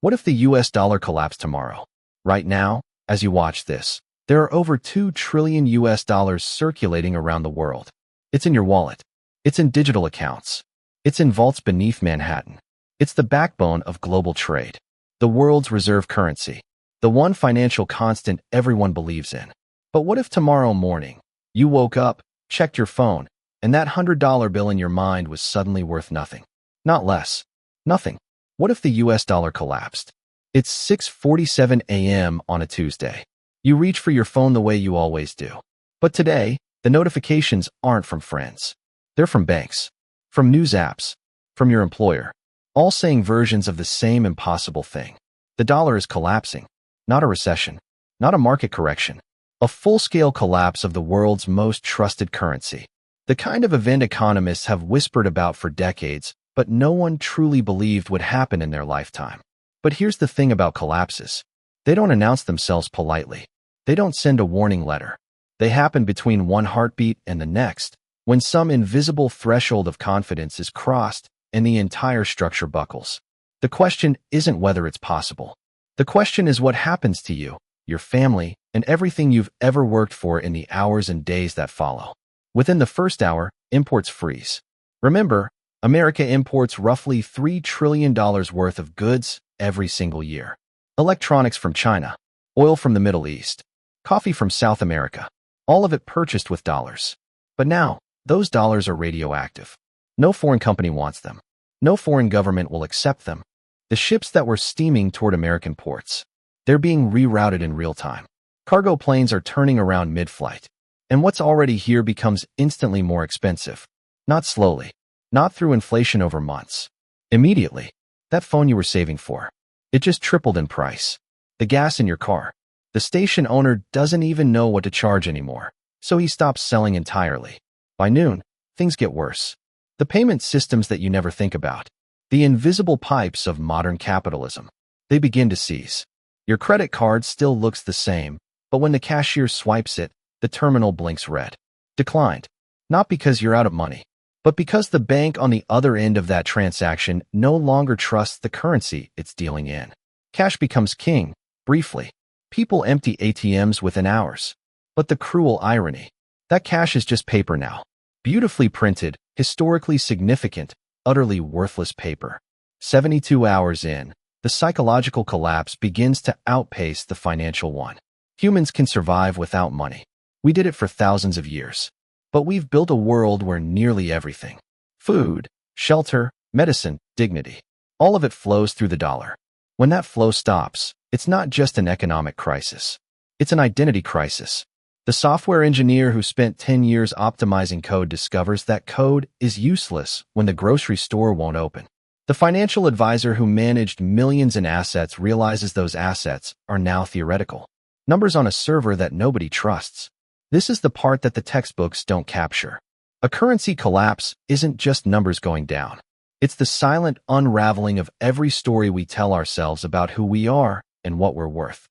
What if the US dollar collapsed tomorrow? Right now, as you watch this, there are over 2 trillion US dollars circulating around the world. It's in your wallet. It's in digital accounts. It's in vaults beneath Manhattan. It's the backbone of global trade. The world's reserve currency. The one financial constant everyone believes in. But what if tomorrow morning, you woke up, checked your phone, and that $100 bill in your mind was suddenly worth nothing? Not less. Nothing. What if the US dollar collapsed? It's 6:47 a.m. on a Tuesday. You reach for your phone the way you always do. But today, the notifications aren't from friends. They're from banks, from news apps, from your employer, all saying versions of the same impossible thing. The dollar is collapsing. Not a recession, not a market correction. A full-scale collapse of the world's most trusted currency. The kind of event economists have whispered about for decades, but no one truly believed would happen in their lifetime. But here's the thing about collapses. They don't announce themselves politely. They don't send a warning letter. They happen between one heartbeat and the next, when some invisible threshold of confidence is crossed and the entire structure buckles. The question isn't whether it's possible. The question is what happens to you, your family, and everything you've ever worked for in the hours and days that follow. Within the first hour, imports freeze. Remember, America imports roughly $3 trillion worth of goods every single year. Electronics from China, oil from the Middle East, coffee from South America, all of it purchased with dollars. But now, those dollars are radioactive. No foreign company wants them. No foreign government will accept them. The ships that were steaming toward American ports, they're being rerouted in real time. Cargo planes are turning around mid-flight. And what's already here becomes instantly more expensive. Not slowly. Not through inflation over months. Immediately. That phone you were saving for. It just tripled in price. The gas in your car. The station owner doesn't even know what to charge anymore, so he stops selling entirely. By noon, things get worse. The payment systems that you never think about. The invisible pipes of modern capitalism. They begin to seize. Your credit card still looks the same, but when the cashier swipes it, the terminal blinks red. Declined. Not because you're out of money, but because the bank on the other end of that transaction no longer trusts the currency it's dealing in. Cash becomes king, briefly. People empty ATMs within hours. But the cruel irony, that cash is just paper now. Beautifully printed, historically significant, utterly worthless paper. 72 hours in, the psychological collapse begins to outpace the financial one. Humans can survive without money. We did it for thousands of years. But we've built a world where nearly everything, food, shelter, medicine, dignity, all of it flows through the dollar. When that flow stops, it's not just an economic crisis. It's an identity crisis. The software engineer who spent 10 years optimizing code discovers that code is useless when the grocery store won't open. The financial advisor who managed millions in assets realizes those assets are now theoretical. Numbers on a server that nobody trusts. This is the part that the textbooks don't capture. A currency collapse isn't just numbers going down. It's the silent unraveling of every story we tell ourselves about who we are and what we're worth.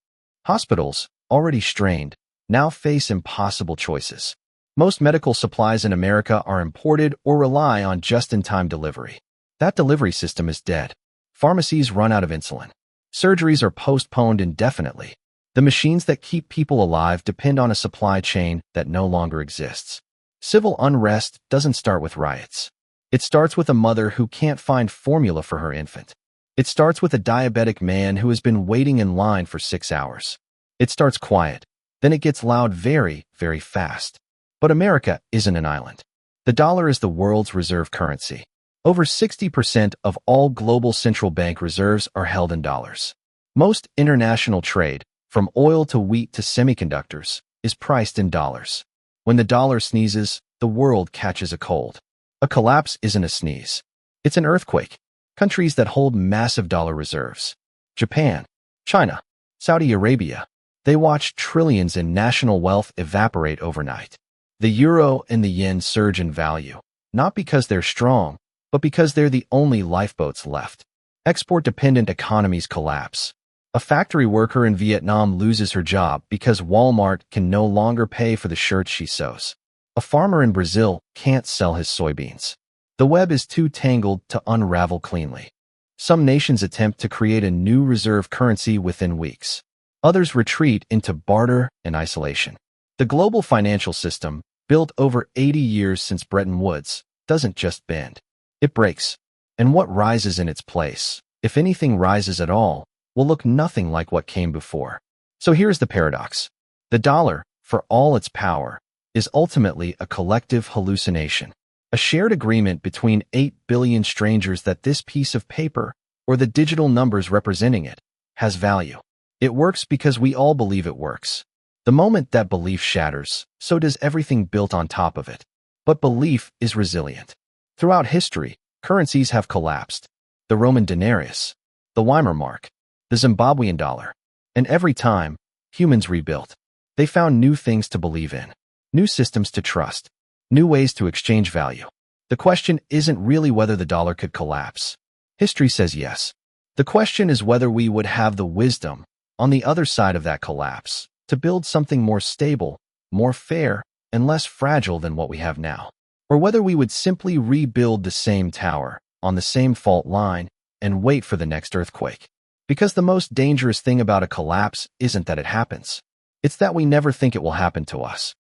Hospitals, already strained, now face impossible choices. Most medical supplies in America are imported or rely on just-in-time delivery. That delivery system is dead. Pharmacies run out of insulin. Surgeries are postponed indefinitely. The machines that keep people alive depend on a supply chain that no longer exists. Civil unrest doesn't start with riots. It starts with a mother who can't find formula for her infant. It starts with a diabetic man who has been waiting in line for 6 hours. It starts quiet. Then it gets loud very, very fast. But America isn't an island. The dollar is the world's reserve currency. Over 60% of all global central bank reserves are held in dollars. Most international trade, from oil to wheat to semiconductors, is priced in dollars. When the dollar sneezes, the world catches a cold. A collapse isn't a sneeze. It's an earthquake. Countries that hold massive dollar reserves. Japan, China, Saudi Arabia. They watch trillions in national wealth evaporate overnight. The euro and the yen surge in value, not because they're strong, but because they're the only lifeboats left. Export-dependent economies collapse. A factory worker in Vietnam loses her job because Walmart can no longer pay for the shirts she sews. A farmer in Brazil can't sell his soybeans. The web is too tangled to unravel cleanly. Some nations attempt to create a new reserve currency within weeks. Others retreat into barter and isolation. The global financial system, built over 80 years since Bretton Woods, doesn't just bend. It breaks. And what rises in its place, if anything rises at all, will look nothing like what came before. So here's the paradox. The dollar, for all its power, is ultimately a collective hallucination. A shared agreement between 8 billion strangers that this piece of paper, or the digital numbers representing it, has value. It works because we all believe it works. The moment that belief shatters, so does everything built on top of it. But belief is resilient. Throughout history, currencies have collapsed. The Roman denarius, the Weimar mark, the Zimbabwean dollar. And every time, humans rebuilt. They found new things to believe in, new systems to trust, new ways to exchange value. The question isn't really whether the dollar could collapse. History says yes. The question is whether we would have the wisdom, on the other side of that collapse, to build something more stable, more fair, and less fragile than what we have now. Or whether we would simply rebuild the same tower, on the same fault line, and wait for the next earthquake. Because the most dangerous thing about a collapse isn't that it happens. It's that we never think it will happen to us.